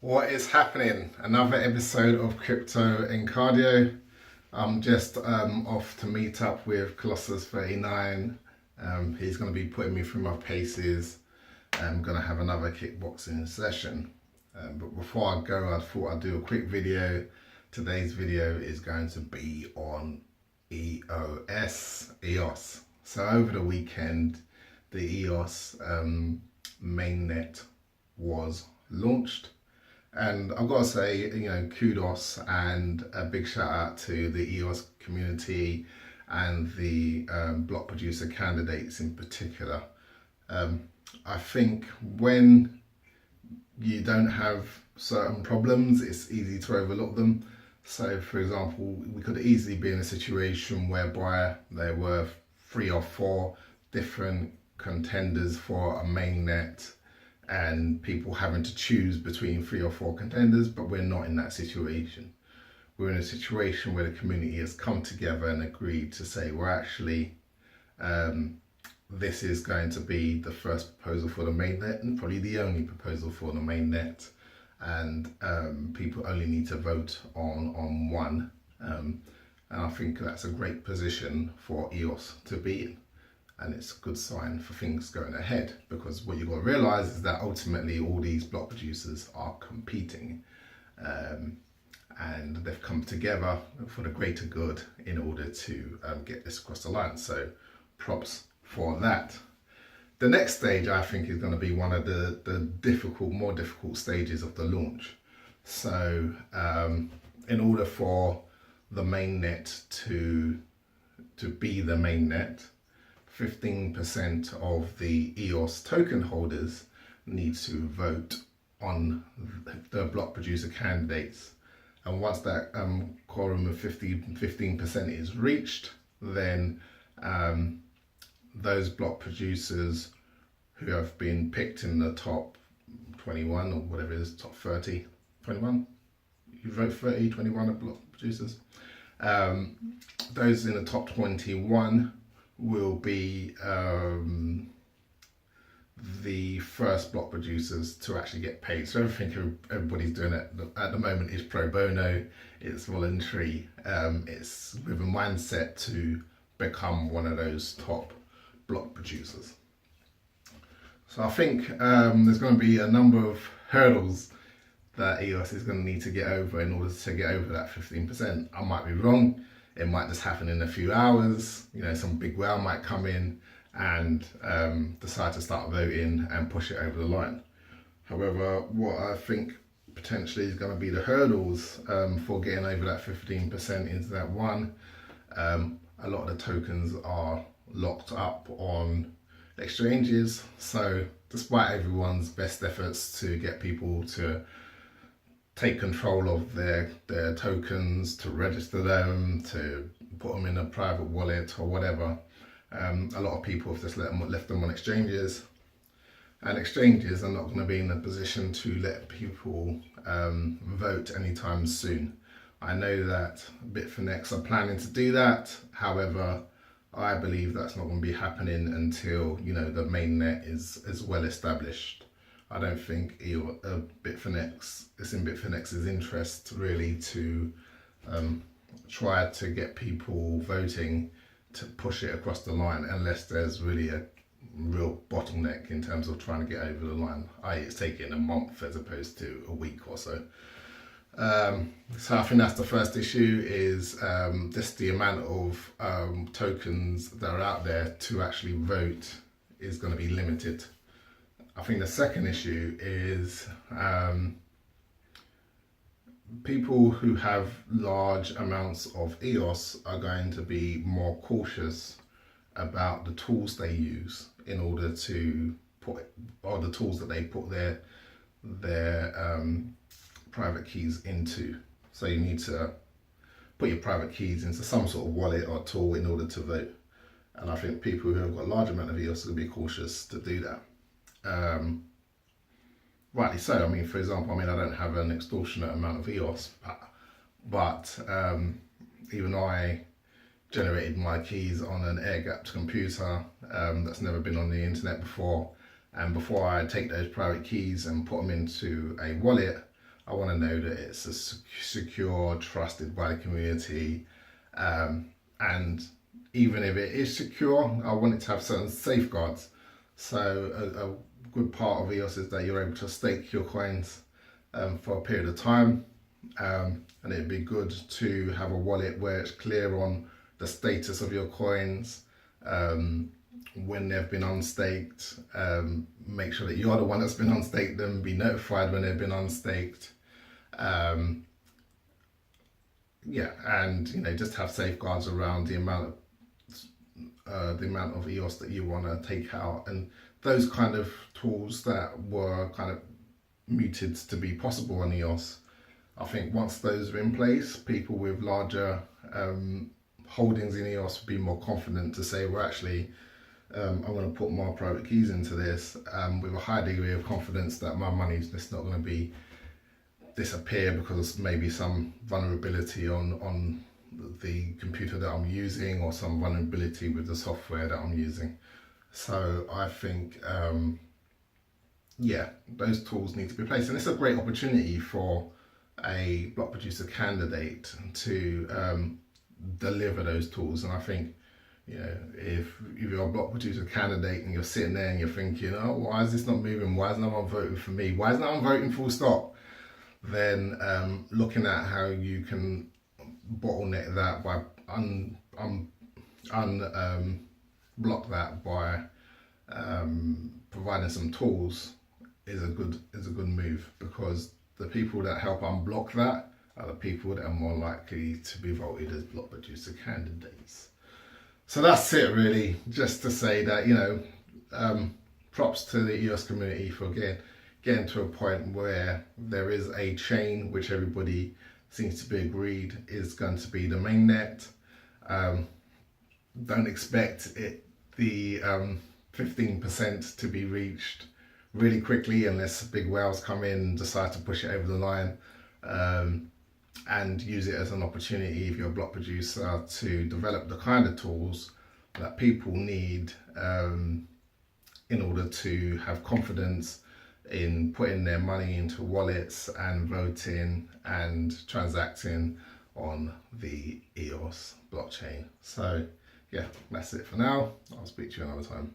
What is happening? Another episode of Crypto and Cardio. I'm just off to meet up with Colossus 39. He's going to be putting me through my paces. I'm going to have another kickboxing session. But before I go, I thought I'd do a quick video. Today's video is going to be on EOS. So over the weekend, the EOS mainnet was launched. And I've got to say, kudos and a big shout out to the EOS community and the block producer candidates in particular. I think when you don't have certain problems, it's easy to overlook them. So, for example, we could easily be in a situation whereby there were 3 or 4 different contenders for a mainnet and people having to choose between 3 or 4 contenders, but we're not in that situation. We're in a situation where the community has come together and agreed to say, we're actually, this is going to be the first proposal for the mainnet and probably the only proposal for the mainnet. And people only need to vote on one. And I think that's a great position for EOS to be in. And it's a good sign for things going ahead, because what you've got to realise is that ultimately all these block producers are competing, and they've come together for the greater good in order to get this across the line. So props for that. The next stage, I think, is going to be one of the more difficult stages of the launch. So in order for the mainnet to be the mainnet, 15% of the EOS token holders need to vote on the block producer candidates. And once that quorum of 15% is reached, then those block producers who have been picked in the top 21 or whatever it is, top 30, 21? You vote 30, 21 of block producers. Those in the top 21 will be the first block producers to actually get paid. So everything everybody's doing at the moment is pro bono, it's voluntary, it's with a mindset to become one of those top block producers. So I think there's going to be a number of hurdles that EOS is going to need to get over in order to get over that 15%. I might be wrong. It might just happen in a few hours. Some big whale might come in and decide to start voting and push it over the line. However, what I think potentially is going to be the hurdles for getting over that 15% is that, one, a lot of the tokens are locked up on exchanges. So despite everyone's best efforts to get people to take control of their tokens, to register them, to put them in a private wallet or whatever, a lot of people have just left them on exchanges, and exchanges are not going to be in a position to let people vote anytime soon. I know that Bitfinex are planning to do that. However, I believe that's not going to be happening until the mainnet is well established. I don't think it's in Bitfinex's interest really to try to get people voting to push it across the line, unless there's really a real bottleneck in terms of trying to get over the line, i.e. it's taking a month as opposed to a week or so. So I think that's the first issue, is just the amount of tokens that are out there to actually vote is going to be limited. I think the second issue is people who have large amounts of EOS are going to be more cautious about the tools they use in order to or the tools that they put their private keys into. So you need to put your private keys into some sort of wallet or tool in order to vote. And I think people who have got a large amount of EOS will be cautious to do that. Rightly so. I mean, for example, I don't have an extortionate amount of EOS, but even though I generated my keys on an air-gapped computer that's never been on the internet before, and before I take those private keys and put them into a wallet, I want to know that it's a secure, trusted by the community, and even if it is secure, I want it to have certain safeguards. So a good part of EOS is that you're able to stake your coins for a period of time, and it'd be good to have a wallet where it's clear on the status of your coins, when they've been unstaked. Make sure that you're the one that's been unstaked them, be notified when they've been unstaked. Yeah, and just have safeguards around the amount of EOS that you want to take out, and those kind of tools that were kind of mooted to be possible on EOS. I think once those are in place, people with larger holdings in EOS will be more confident to say, well, actually, I'm going to put more private keys into this with a high degree of confidence that my money's just not going to be disappear because maybe some vulnerability on the computer that I'm using, or some vulnerability with the software that I'm using. So I think, yeah, those tools need to be placed, and it's a great opportunity for a block producer candidate to deliver those tools. And I think, if you're a block producer candidate and you're sitting there and you're thinking, oh, why is this not moving? Why is no one voting for me? Why is no one voting full stop? Then looking at how you can bottleneck that by block that by providing some tools is a good move, because the people that help unblock that are the people that are more likely to be voted as block producer candidates. So that's it, really. Just to say that, props to the EOS community for getting to a point where there is a chain which everybody seems to be agreed is going to be the mainnet. Don't expect the 15% to be reached really quickly unless big whales come in and decide to push it over the line, and use it as an opportunity, if you're a block producer, to develop the kind of tools that people need in order to have confidence in putting their money into wallets and voting and transacting on the EOS blockchain. So yeah, that's it for now. I'll speak to you another time.